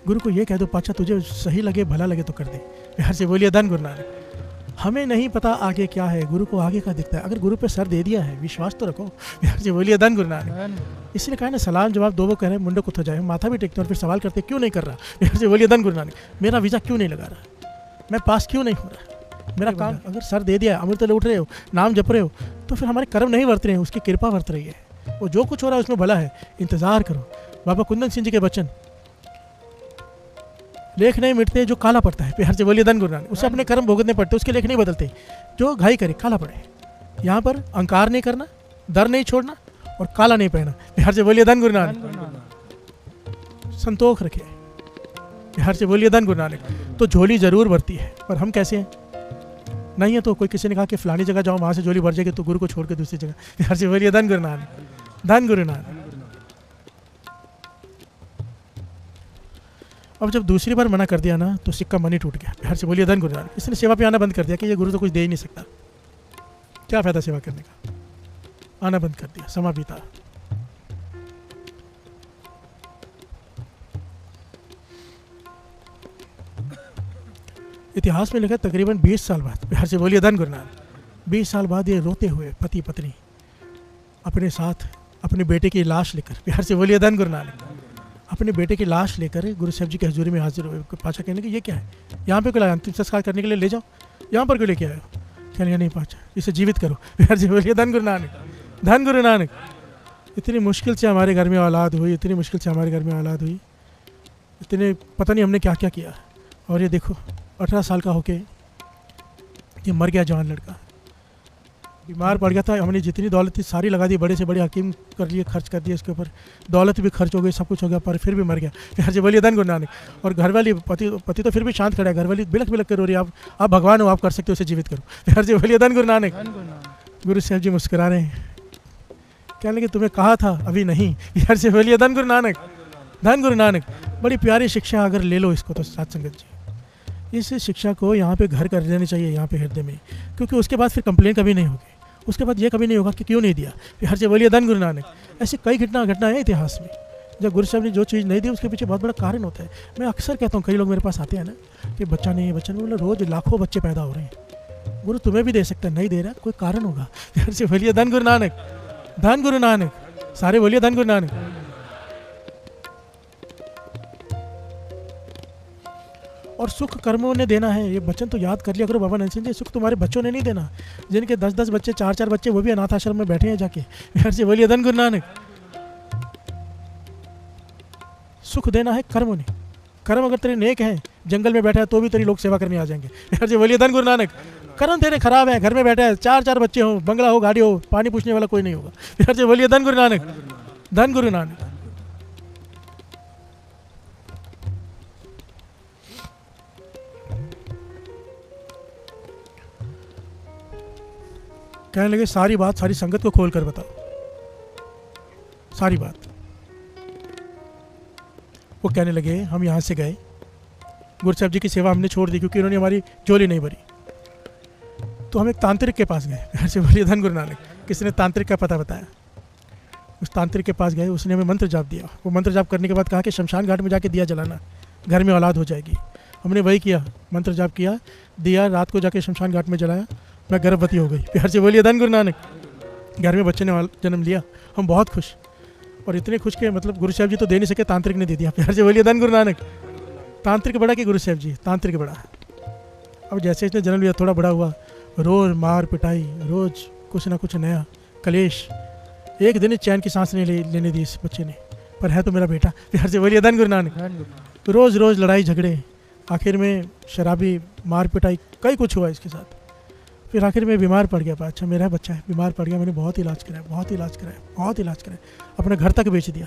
गुरु को ये कह दो पाचा तुझे सही लगे भला लगे तो कर दे, बिहार से बोलिए धन गुरु नानक। हमें नहीं पता आगे क्या है, गुरु को आगे का दिखता है। अगर गुरु पे सर दे दिया है, विश्वास तो रखो, बिहार से बोलिए धन गुरु नानक। इसलिए कहा ना सलाम जवाब दो वो कह रहे हैं मुंडो कुत्थो जाए, माथा भी टेकते और फिर सवाल करते क्यों नहीं कर रहा, बिहार से बोलिए धन गुरु नानक। मेरा वीज़ा क्यों नहीं लगा रहा, मैं पास क्यों नहीं हो रहा, मेरा काम अगर सर दे दिया, अमृत ले उठ रहे हो, नाम जप रहे हो, तो फिर हमारे कर्म नहीं वर्त रहे हैं, उसकी कृपा वर्त रही है। वो जो कुछ हो रहा है उसमें भला है, इंतजार करो। बाबा कुंदन सिंह जी के वचन, लेख नहीं मिटते जो काला पड़ता है, बिहार से बोलिए धन गुरु नानक। उसे अपने कर्म भुगतने पड़ते, उसके लेख नहीं बदलते, जो घाई करे काला पड़े। यहाँ पर अहंकार नहीं करना, डर नहीं छोड़ना और काला नहीं पहना, बिहार से बोलिए धन गुरु नानक। संतोष रखे, बिहार से बोलिए धन गुरु नानक। तो झोली जरूर भरती है, पर हम कैसे हैं? नहीं है तो कोई किसी ने कहा कि फलानी जगह जाओ, वहाँ से झोली भर जाएगी, तो गुरु को छोड़ के दूसरी जगह, बिहार से बोलिए धन गुरु नानक। धन गुरु नानक। अब जब दूसरी बार मना कर दिया ना, तो सिक्का मन ही टूट गया, बिहार से बोलिए धन गुरु नानक। इसने सेवा पे आना बंद कर दिया कि ये गुरु तो कुछ दे ही नहीं सकता, क्या फायदा सेवा करने का, आना बंद कर दिया। समा बीता। इतिहास में लिखा तकरीबन 20 साल बाद, बिहार से बोलिए धन गुरु नानक, 20 साल बाद ये रोते हुए पति पत्नी अपने साथ अपने बेटे की लाश लेकर, बिहार से बोलिए धन गुरु नानक, अपने बेटे की लाश लेकर गुरु साहब जी की हजूरी में हाजिर हुए। पाचा कहने कि ये क्या है, यहाँ पे क्यों लाया, अंतिम संस्कार करने के लिए ले जाओ, यहाँ पर क्यों लेके आए हो? कहने नहीं पाचा, इसे जीवित करो, बिहार से बोलिए धन गुरु नानक। धन गुरु नानक। इतनी मुश्किल से हमारे घर में औलाद हुई, इतनी मुश्किल से हमारे घर में औलाद हुई, इतने पता नहीं हमने क्या क्या किया, और ये देखो 18 साल का होके ये मर गया, जवान लड़का बीमार पड़ गया था। हमने जितनी दौलत थी सारी लगा दी, बड़े से बड़े हकीम कर लिए, खर्च कर दिए इसके ऊपर, दौलत भी खर्च हो गई, सब कुछ हो गया, पर फिर भी मर गया, बिहार से बोलिए धन गुरु नानक। और घरवाली पति तो फिर भी शांत खड़ा है, घरवाली बिलख बिलख कर रो रही है, आप भगवान हो, आप कर सकते हो, उसे जीवित करो, बिहार से बोलिए धन गुरु नानक। गुरु साहब जी मुस्कुरा रहे हैं, कहने लगे तुम्हें कहा था अभी नहीं, बिहार से बोलिए धन गुरु नानक। धन गुरु नानक। बड़ी प्यारी शिक्षा, अगर ले लो इसको तो साथ संगत जी, इस शिक्षा को यहाँ पे घर कर देनी चाहिए, यहाँ पे हृदय में, क्योंकि उसके बाद फिर कंप्लेन कभी नहीं होगी, उसके बाद ये कभी नहीं होगा कि क्यों नहीं दिया, बिहार से बोलिए धन गुरु नानक। ऐसी कई घटना है इतिहास में, जब गुरु साहब ने जो चीज़ नहीं दी उसके पीछे बहुत बड़ा कारण होता है। मैं अक्सर कहता हूँ, कई लोग मेरे पास आते हैं ना कि बच्चा नहीं, बोले रोज़ लाखों बच्चे पैदा हो रहे हैं, गुरु तुम्हें भी दे सकता है, नहीं दे रहा कोई कारण होगा, बिहार से बोलिए धन गुरु नानक। धन गुरु नानक। सारे बोलिए धन गुरु नानक। और सुख कर्मों ने देना है, ये वचन तो याद कर लिया करो बाबा नरसिंह जी, सुख तुम्हारे बच्चों ने नहीं देना, जिनके 10-10 बच्चे, 4-4 बच्चे, वो भी अनाथ आश्रम में बैठे हैं जाके, बिहार से बोलिए धन गुरु नानक। सुख देना है कर्मों ने, कर्म अगर तेरे नेक हैं, जंगल में बैठा है तो भी तेरी लोग सेवा करने आ जाएंगे, बिहार से बोलिए धन गुरु नानक। कर्म तेरे खराब है, घर में बैठा है, 4-4 बच्चे हो, बंगला हो, गाड़ी हो, पानी पूछने वाला कोई नहीं होगा, बिहार से बोलिए धन गुरु नानक। धन गुरु नानक। कहने लगे सारी बात सारी संगत को खोल कर बताओ, सारी बात। वो कहने लगे हम यहाँ से गए, गुरु साहब जी की सेवा हमने छोड़ दी क्योंकि उन्होंने हमारी झोली नहीं भरी, तो हम एक तांत्रिक के पास गए, बिहार से बोलिए धन गुरु नानक। किसी ने तांत्रिक का पता बताया, उस तांत्रिक के पास गए, उसने हमें मंत्र जाप दिया। वो मंत्र जाप करने के बाद कहा कि शमशान घाट में जाके दिया जलाना, घर में औलाद हो जाएगी। हमने वही किया, मंत्र जाप किया, दिया, रात को जाके शमशान घाट में जलाया, मैं गर्भवती हो गई, बिहार से बोलिए धन गुरु नानक। घर में बच्चे ने जन्म लिया, हम बहुत खुश, और इतने खुश के मतलब गुरु साहब जी तो दे नहीं सके, तांत्रिक ने दे दिया, बिहार से बोलिए धन गुरु नानक। तांत्रिक बड़ा कि गुरु साहब जी? तांत्रिक बड़ा। अब जैसे इसने जन्म लिया, थोड़ा बड़ा हुआ, रोज़ मार पिटाई, रोज़ कुछ ना कुछ नया कलेश। एक दिन चैन की सांस नहीं लेने दी इस बच्चे ने, पर है तो मेरा बेटा। प्यार से बोलिए धन गुरु नानक। रोज़ रोज़ लड़ाई झगड़े, आखिर में शराबी, मार पिटाई, कई कुछ हुआ इसके साथ। फिर आखिर में बीमार पड़ गया। अच्छा मेरा बच्चा है, बीमार पड़ गया, मैंने बहुत इलाज कराया, बहुत इलाज कराया, बहुत इलाज कराया, अपना घर तक बेच दिया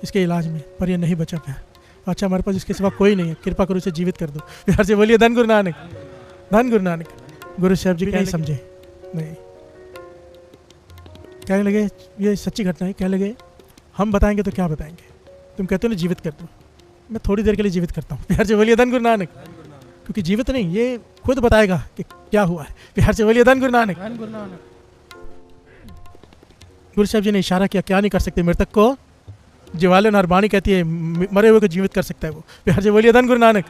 इसके इलाज में, पर ये नहीं बचा प्यार। अच्छा हमारे पास इसके सिवा कोई नहीं है, कृपा करो इसे जीवित कर दो। प्यार से बोलिए धन गुरु नानक, धन गुरु नानक। गुरु साहब जी नहीं समझे, नहीं कहने लगे ये सच्ची घटना है। कहने लगे हम बताएंगे तो क्या बताएंगे, तुम कहते हो ना जीवित कर दो, मैं थोड़ी देर के लिए जीवित करता हूँ। प्यार से बोलिए धन गुरु नानक, क्योंकि जीवित नहीं, ये खुद बताएगा कि क्या हुआ है। प्यार से बोलिए धन गुरु नानक। गुरु साहब जी ने इशारा किया, क्या नहीं कर सकते, मृतक को जीवाले नारबाणी कहती है, मरे हुए को जीवित कर सकता है वो। प्यार से बोलिए धन गुरु नानक।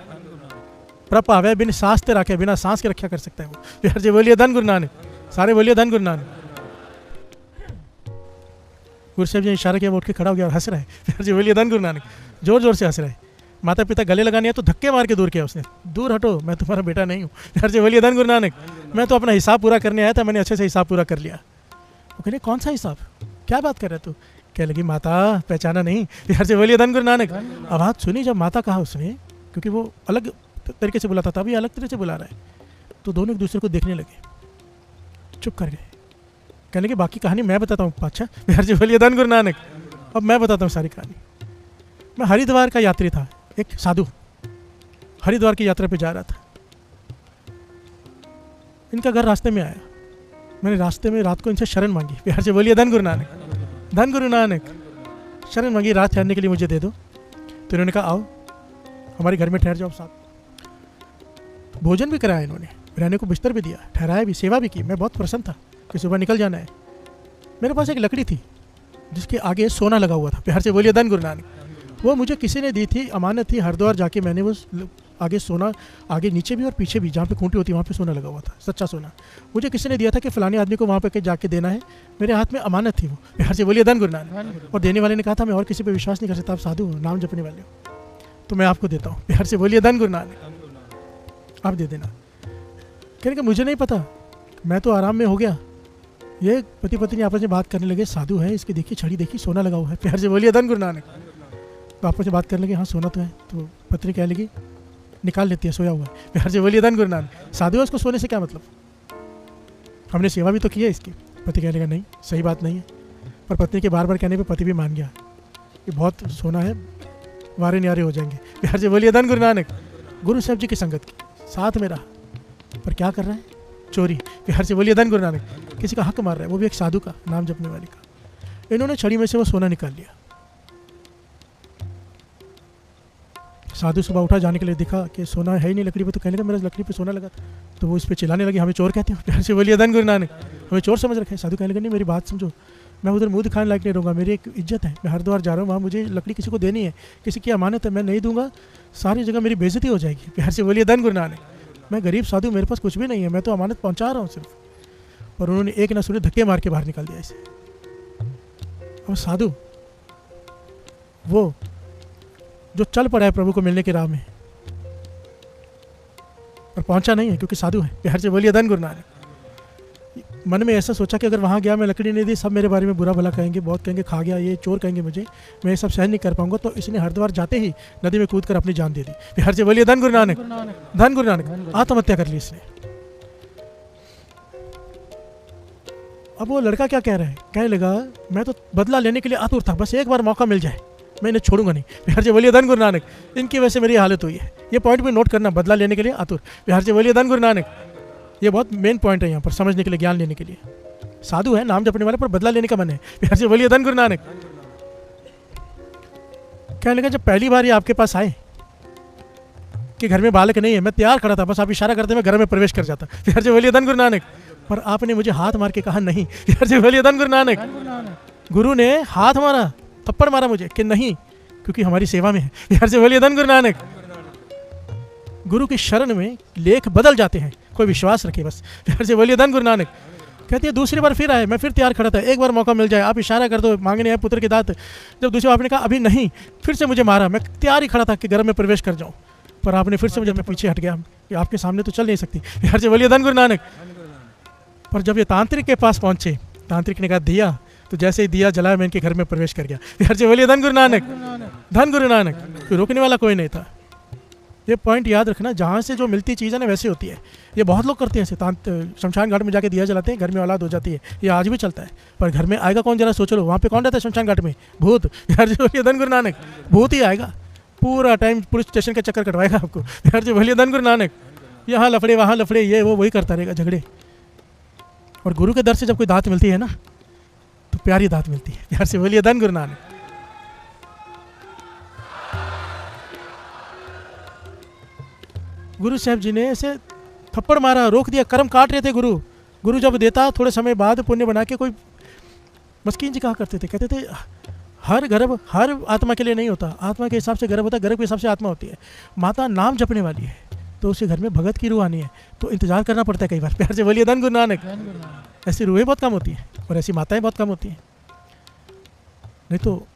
प्रप आवे बिन सांस ते रखे, बिना सांस के रक्षा कर सकता है वो। प्यार से बोलिए धन गुरु नानक। सारे बोलिए धन गुरु नानक। गुरु साहब जी ने इशारा किया, वो उठ के खड़ा हो गया और हंस रहा है। प्यार से बोलिए धन गुरु नानक। जोर जोर से हंस रहा है। माता पिता गले लगाने तो धक्के मार के दूर किया उसने, दूर हटो, मैं तुम्हारा बेटा नहीं हूँ। प्यार से बोलिए धन गुरु नानक। मैं तो अपना हिसाब पूरा करने आया था, मैंने अच्छे से हिसाब पूरा कर लिया। वो कहने कौन सा हिसाब, क्या बात कर रहा तू। कह लगी माता पहचाना नहीं। प्यार से बोलिए धन गुरु नानक। आवाज़ सुनी जब माता कहा उसने, क्योंकि वो अलग तरीके से बुलाता था, अभी अलग तरीके से बुला रहा है, तो दोनों एक दूसरे को देखने लगे, चुप कर गए। कहने की बाकी कहानी मैं बताता हूँ पाछा। प्यार से बोलिए धन गुरु नानक। अब मैं बताता हूँ सारी कहानी। मैं हरिद्वार का यात्री था, एक साधु हरिद्वार की यात्रा पे जा रहा था। इनका घर रास्ते में आया, मैंने रास्ते में रात को इनसे शरण मांगी। प्यार से बोलिए धन गुरु नानक, धन गुरु नानक। शरण मांगी, रात ठहरने के लिए मुझे दे दो। तो इन्होंने कहा आओ हमारे घर में ठहर जाओ साथ। भोजन भी कराया इन्होंने, रहने को बिस्तर भी दिया, ठहराया भी, सेवा भी की। मैं बहुत प्रसन्न था कि सुबह निकल जाना है। मेरे पास एक लकड़ी थी जिसके आगे सोना लगा हुआ था। प्यार से बोलिए धन गुरु नानक। वो मुझे किसी ने दी थी, अमानत थी। हरिद्वार जाके मैंने वो आगे सोना, आगे नीचे भी और पीछे भी जहाँ पे खूंटी होती है वहाँ पे सोना लगा हुआ था, सच्चा सोना। मुझे किसी ने दिया था कि फलाने आदमी को वहाँ पे जाके देना है, मेरे हाथ में अमानत थी वो। प्यार से बोलिए धन गुरु नानक। और देने वाले ने कहा था मैं और किसी पे विश्वास नहीं कर सकता, आप साधु हो, नाम जपने वाले हो, तो मैं आपको देता हूँ। प्यार से बोलिए धन गुरु नानक, आप दे देना। कहने का मुझे नहीं पता, मैं तो आराम में हो गया। ये पति पत्नी आपस में बात करने लगे, साधु है, इसकी देखी छड़ी देखी, सोना लगा हुआ है। प्यार से बोलिए धन गुरु नानक। तो आपस में बात करने लगे, हाँ सोना तो है। तो पत्नी कह लगी निकाल लेती है, सोया हुआ है। प्यार से बोलिए धन गुरु नानक। साधु है, उसको सोने से क्या मतलब, हमने सेवा भी तो की है इसकी। पति कहने लगा नहीं, सही बात नहीं है। पर पत्नी के बार बार कहने पे पति भी मान गया कि बहुत सोना है, वारे न्यारे हो जाएंगे। प्यार से बोलिए धन गुरु नानक। गुरु साहब जी की संगत की, साथ में रहा, पर क्या कर रहा है, चोरी। प्यार से बोलिए धन गुरु नानक। किसी का हक मार रहा है, वो भी एक साधु का, नाम जपने वाले का। इन्होंने छड़ी में से वो सोना निकाल लिया। साधु सुबह उठा, जाने के लिए दिखा कि सोना है ही नहीं लकड़ी पे। तो कहने लगा मेरा लकड़ी पे सोना लगा था। तो वो इस पे चिल्लाने लगे, हमें चोर कहते हो। प्यार से बोलिए धन गुरु नानक। हमें चोर समझ रखे। साधु कहने लगे नहीं, मेरी बात समझो, मैं उधर मुँह दिखाने लायक नहीं रहूँगा, मेरी एक इज्जत है, मैं हरिद्वार जा रहा हूँ, वहाँ मुझे लकड़ी किसी को देनी है, किसी की अमानत है, मैं नहीं दूंगा, सारी जगह मेरी बेइज्जती हो जाएगी। प्यार से बोलिए धन गुरु नानक। मैं गरीब साधु, मेरे पास कुछ भी नहीं है, मैं तो अमानत पहुँचा रहा हूँ सिर्फ। पर उन्होंने एक ना सुने, धक्के मार के बाहर निकाल दिया इसे। और साधु वो जो चल पड़ा है प्रभु को मिलने की राह में, पर पहुंचा नहीं है क्योंकि साधु है। प्यार से बोलिए धन गुरु नानक। मन में ऐसा सोचा कि अगर वहाँ गया, मैं लकड़ी नहीं दी, सब मेरे बारे में बुरा भला कहेंगे, बहुत कहेंगे खा गया, ये चोर कहेंगे मुझे, मैं ये सब सहन नहीं कर पाऊंगा। तो इसने हरिद्वार जाते ही नदी में कूद कर अपनी जान दे दी। प्यार से बोलिए धन गुरु नानक, धन गुरु नानक। आत्महत्या कर ली इसने। अब वो लड़का क्या कह रहा है, कहने लगा मैं तो बदला लेने के लिए आतुर था, बस एक बार मौका मिल जाए, मैं इन्हें छोड़ूंगा नहीं। प्यार से बोलिए धन गुरु नानक। इनकी वजह से मेरी हालत हुई है, ये पॉइंट भी नोट करना, बदला लेने के लिए आतुर। प्यार से बोलिए धन गुरु नानक। ये बहुत मेन पॉइंट है यहाँ पर, समझने के लिए, ज्ञान लेने के लिए। साधु है, नाम जपने वाले, पर बदला लेने का मन है। प्यार से बोलिए धन गुरु नानक। कहने लगा जब पहली बार ये आपके पास आए कि घर में बालक नहीं है, मैं तैयार खड़ा था, बस आप इशारा करते मैं घर में प्रवेश कर जाता। प्यार से बोलिए धन गुरु नानक। पर आपने मुझे हाथ मार के कहा नहीं। प्यार से बोलिए धन गुरु नानक। गुरु ने हाथ मारा, थप्पड़ मारा मुझे कि नहीं, क्योंकि हमारी सेवा में है। प्यार से बोलिए धन गुरु नानक। गुरु की शरण में लेख बदल जाते हैं, कोई विश्वास रखे बस। प्यार से बोलिए धन गुरु नानक। कहती है दूसरी बार फिर आए, मैं फिर तैयार खड़ा था, एक बार मौका मिल जाए, आप इशारा कर दो, मांगने आए पुत्र की दात। जब दूसरी बार आपने कहा अभी नहीं, फिर से मुझे मारा, मैं तैयार ही खड़ा था कि घर में प्रवेश कर जाऊँ, पर आपने फिर से मुझे, मैं पीछे हट गया कि आपके सामने तो चल नहीं सकती। प्यार से बोलिए धन गुरु नानक। पर जब ये तांत्रिक के पास पहुंचे, तांत्रिक ने कहा दिया, तो जैसे ही दिया जलाया मैं इनके घर में प्रवेश कर गया। यार जी बोलिए धन गुरु नानक, धन गुरु नानक। कोई रोकने वाला कोई नहीं था। ये पॉइंट याद रखना, जहाँ से जो मिलती चीज़ है ना वैसी होती है। ये बहुत लोग करते हैं ऐसे, शमशान घाट में जाके दिया जलाते हैं, घर में औलाद हो जाती है, ये आज भी चलता है। पर घर में आएगा कौन, जरा सोच लो, वहाँ पे कौन रहता है शमशान घाट में? भूत। यार जी बोलिए धन गुरु नानक, भूत ही आएगा, पूरा टाइम पुलिस स्टेशन का चक्कर कटवाएगा आपको। यार जी बोलिए धन गुरु नानक। यहाँ लफड़े वहाँ लफड़े, ये वो वही करता रहेगा, झगड़े। और गुरु के दर से जब कोई दात मिलती है ना, तो प्यारी दात मिलती है। यार से बोलिए धन गुरु नानक। गुरु साहब जी ने ऐसे थप्पड़ मारा, रोक दिया, कर्म काट रहे थे गुरु। गुरु जब देता थोड़े समय बाद पुण्य बना के, कोई मस्कीन जी कहा करते थे, कहते थे हर गर्भ हर आत्मा के लिए नहीं होता, आत्मा के हिसाब से गर्भ होता है, गर्भ के हिसाब से आत्मा होती है। माता नाम जपने वाली है तो उसके घर में भगत की रूह आनी है, तो इंतजार करना पड़ता है कई बार। प्यार से बोलिए धन गुरु नानक। ऐसी रूहें बहुत कम होती हैं और ऐसी माताएं बहुत कम होती हैं। नहीं तो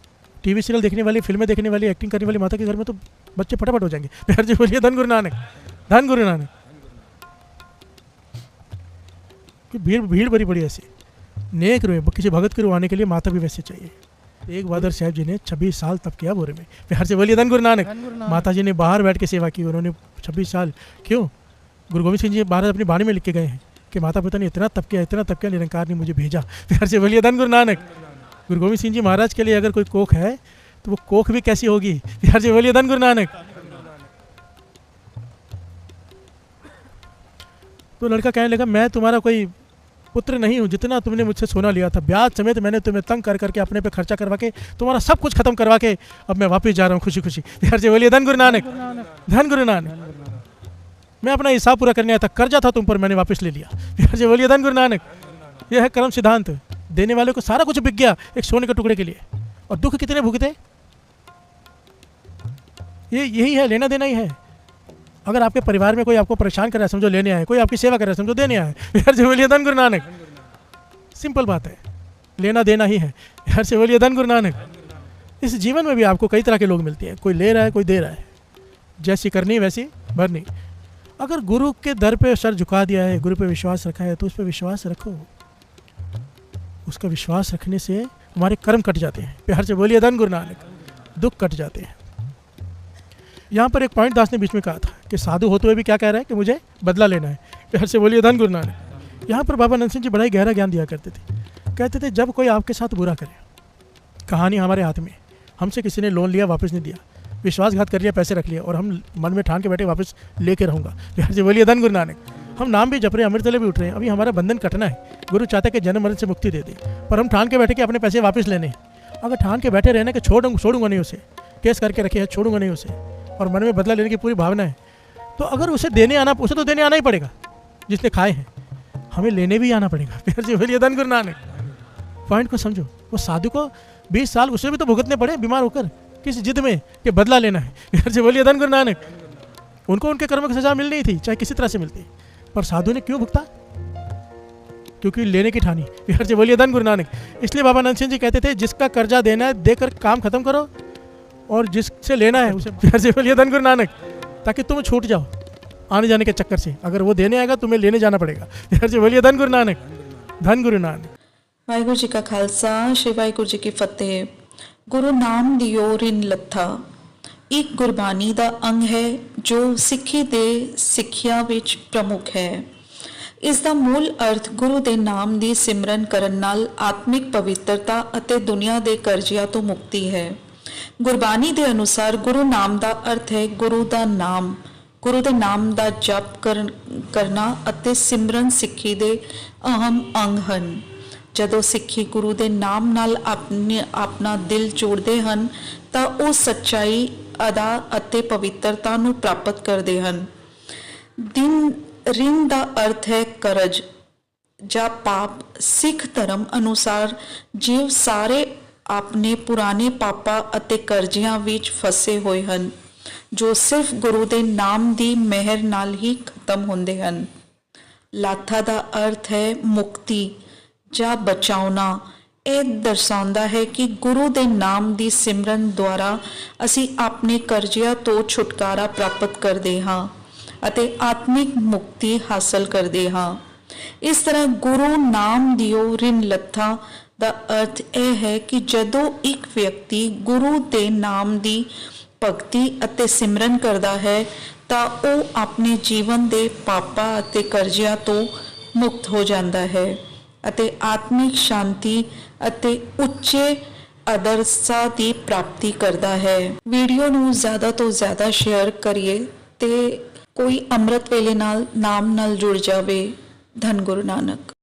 टीवी सीरियल देखने वाली, फिल्में देखने वाली, एक्टिंग करने वाली माता के घर में तो बच्चे फटाफट हो जाएंगे। प्यार से बोलिए धन गुरु नानक, धन गुरु नानक। भीड़ भीड़ बड़ी बड़ी ऐसी नेक रूह, किसी भगत की रूह आने के लिए माता भी वैसे चाहिए। एक बहादुर साहब जी ने 26 साल तप किया बोरे में। प्यार से बोलिए धन गुरु नानक। माता जी ने बाहर बैठ के सेवा की, उन्होंने 26 साल। क्यों? गुरु गोविंद सिंह जी महाराज अपनी बाणी में लिख के गए हैं कि माता पिता ने इतना तप किया, इतना तप किया, निरंकार ने मुझे भेजा। प्यार से बोलिए धन गुरु नानक। गुरु गोविंद सिंह जी महाराज के लिए अगर कोई कोख है तो वो कोख भी कैसी होगी? प्यार से बोलिए धन गुरु नानक। तो लड़का कहने लगा, मैं तुम्हारा कोई पुत्र नहीं हूँ, जितना तुमने मुझसे सोना लिया था ब्याज समेत मैंने तुम्हें तंग कर करके अपने पे खर्चा करवा के तुम्हारा सब कुछ खत्म करवा के अब मैं वापस जा रहा हूँ खुशी खुशी। यार से बोलिए धन गुरु नानक, धन गुरु नानक। मैं अपना हिसाब पूरा करने आया था, कर्जा था तुम पर, मैंने वापस ले लिया। यार से बोलिए धन गुरु नानक। यह है कर्म सिद्धांत। देने वाले को सारा कुछ बिक गया एक सोने के टुकड़े के लिए, और दुख कितने भुगते? ये यही है, लेना देना ही है। अगर आपके परिवार में कोई आपको परेशान कर रहा है समझो लेने आए, कोई आपकी सेवा कर रहा है समझो देने आए। यार से बोलिए धन गुरु नानक। सिंपल बात है, लेना देना ही है। यार से बोलिए धन गुरु नानक। इस जीवन में भी आपको कई तरह के लोग मिलते हैं, कोई ले रहा है कोई दे रहा है, जैसी करनी वैसी भरनी। अगर गुरु के दर पे सर झुका दिया है, गुरु पे विश्वास रखा है, तो उस पर विश्वास रखो। उसका विश्वास रखने से हमारे कर्म कट जाते हैं। प्यार से बोलिए धन गुरु नानक। दुख कट जाते हैं। यहाँ पर एक पॉइंट दास ने बीच में कहा था कि साधु होते हुए भी क्या कह रहा है कि मुझे बदला लेना है। प्यार से बोलिए धन गुरु नानक। यहाँ पर बाबा नंद सिंह जी बड़ा ही गहरा ज्ञान दिया करते थे। कहते थे जब कोई आपके साथ बुरा करे, कहानी हमारे हाथ में, हमसे किसी ने लोन लिया वापस नहीं दिया, विश्वासघात कर लिया, पैसे रख लिया, और हम मन में ठान के बैठे वापस लेके रहूँगा। प्यार से बोलिए धन गुरु नानक। हम नाम भी जप रहे हैं, अमृत तले भी उठ रहे हैं, अभी हमारा बंधन कटना है। गुरु चाहता है कि जन्म मरण से मुक्ति दे दे, पर हम ठान के बैठे कि अपने पैसे वापस लेने। अगर ठान के बैठे रहना कि छोड़ूंगा नहीं उसे, केस करके रखे है छोड़ूंगा नहीं उसे, और मन में बदला लेने की पूरी भावना है, तो अगर उसे देने आना, उसे तो देने आना ही पड़ेगा जिसने खाए हैं, हमें लेने भी आना पड़ेगा। प्यार से बोलिए धन गुरु नानक। पॉइंट को समझो। वो साधु को 20 साल उसे भी तो भुगतने पड़े बीमार होकर, किस जिद में कि बदला लेना है। प्यार से बोलिए धन गुरु नानक। उनको उनके कर्म की सजा मिलनी थी, चाहे किसी तरह से मिलती, पर साधु ने क्यों भुगता? क्योंकि लेने की ठानी। प्यार से बोलिए धन गुरु नानक। इसलिए बाबा नंद सिंह जी कहते थे जिसका कर्जा देना है देकर काम खत्म करो, और जिससे लेना है उसे प्यार से बोलिए धन गुरु नानक, ताकि तुम छूट जाओ आने जाने के चक्कर से। अगर वो देने आएगा तुम्हें लेने जाना पड़ेगा। प्यार से बोलिए धन गुरु नानक, धन गुरु नानक। वाहिगुरु जी का खालसा, श्री वाहिगुरु जी की फतेह। गुरु नाम दियो रिन लथा एक गुरबानी ਦਾ ਅੰਗ ਹੈ ਜੋ ਸਿੱਖੀ ਦੇ ਸਿੱਖਿਆ ਵਿੱਚ ਪ੍ਰਮੁੱਖ ਹੈ। ਇਸ ਦਾ ਮੂਲ ਅਰਥ ਗੁਰੂ ਦੇ ਨਾਮ ਦੀ ਸਿਮਰਨ ਕਰਨ ਨਾਲ ਆਤਮਿਕ ਪਵਿੱਤਰਤਾ ਅਤੇ ਦੁਨੀਆ ਦੇ ਕਰਜ਼ਿਆਂ ਤੋਂ ਮੁਕਤੀ ਹੈ। ਗੁਰਬਾਣੀ ਦੇ ਅਨੁਸਾਰ ਗੁਰੂ ਨਾਮ ਦਾ ਅਰਥ ਹੈ ਗੁਰੂ ਦਾ ਨਾਮ, ਗੁਰੂ ਦੇ ਨਾਮ ਦਾ ਜਪ ਕਰਨਾ ਅਤੇ ਸਿਮਰਨ ਸਿੱਖੀ ਦੇ ਅਹਿਮ ਅੰਗ ਹਨ। ਜਦੋਂ ਸਿੱਖੀ ਗੁਰੂ ਦੇ ਨਾਮ ਨਾਲ ਆਪਣਾ ਦਿਲ ਜੋੜਦੇ ਹਨ ਤਾਂ ਉਹ ਸੱਚਾਈ, ਅਦਾ ਅਤੇ ਪਵਿੱਤਰਤਾ ਨੂੰ ਪ੍ਰਾਪਤ ਕਰਦੇ ਹਨ। ਰਿਣ ਦਾ ਅਰਥ ਹੈ ਕਰਜ਼ ਜਾਂ ਪਾਪ। ਸਿੱਖ ਧਰਮ ਅਨੁਸਾਰ ਜੀਵ ਸਾਰੇ ਆਪਣੇ ਪੁਰਾਣੇ ਪਾਪਾਂ ਅਤੇ ਕਰਜ਼ਿਆਂ ਵਿੱਚ ਫਸੇ ਹੋਏ ਹਨ, ਜੋ ਸਿਰਫ ਗੁਰੂ ਦੇ ਨਾਮ ਦੀ ਮਿਹਰ ਨਾਲ ਹੀ ਖਤਮ ਹੁੰਦੇ ਹਨ। ਲਾਥਾ ਦਾ ਅਰਥ ਹੈ ਮੁਕਤੀ ਜਾਂ ਬਚਾਉਣਾ। ਇਹ ਦਰਸਾਉਂਦਾ ਹੈ ਕਿ ਗੁਰੂ ਦੇ ਨਾਮ ਦੀ ਸਿਮਰਨ ਦੁਆਰਾ ਅਸੀਂ ਆਪਣੇ ਕਰਜ਼ਿਆਂ ਤੋਂ ਛੁਟਕਾਰਾ ਪ੍ਰਾਪਤ ਕਰਦੇ ਹਾਂ ਅਤੇ ਆਤਮਿਕ ਮੁਕਤੀ ਹਾਸਲ ਕਰਦੇ ਹਾਂ। ਇਸ ਤਰ੍ਹਾਂ ਗੁਰੂ ਨਾਮ ਦਿਓ ਰਿਨ ਲੱਥਾ ਦਾ ਅਰਥ ਇਹ ਹੈ ਕਿ ਜਦੋਂ ਇੱਕ ਵਿਅਕਤੀ ਗੁਰੂ ਦੇ ਨਾਮ ਦੀ ਭਗਤੀ ਅਤੇ ਸਿਮਰਨ ਕਰਦਾ ਹੈ ਤਾਂ ਉਹ ਆਪਣੇ ਜੀਵਨ ਦੇ ਪਾਪਾਂ ਅਤੇ ਕਰਜ਼ਿਆਂ ਤੋਂ ਮੁਕਤ ਹੋ ਜਾਂਦਾ ਹੈ ਅਤੇ ਆਤਮਿਕ ਸ਼ਾਂਤੀ ਅਤੇ ਉੱਚੇ ਆਦਰਸ਼ਾਂ ਦੀ ਪ੍ਰਾਪਤੀ ਕਰਦਾ ਹੈ। ਵੀਡੀਓ ਨੂੰ ਜ਼ਿਆਦਾ ਤੋਂ ਜ਼ਿਆਦਾ ਸ਼ੇਅਰ ਕਰੀਏ ਤੇ ਕੋਈ ਅੰਮ੍ਰਿਤ ਵੇਲੇ ਨਾਲ ਨਾਮ ਨਾਲ ਜੁੜ ਜਾਵੇ। ਧੰਨ ਗੁਰੂ ਨਾਨਕ।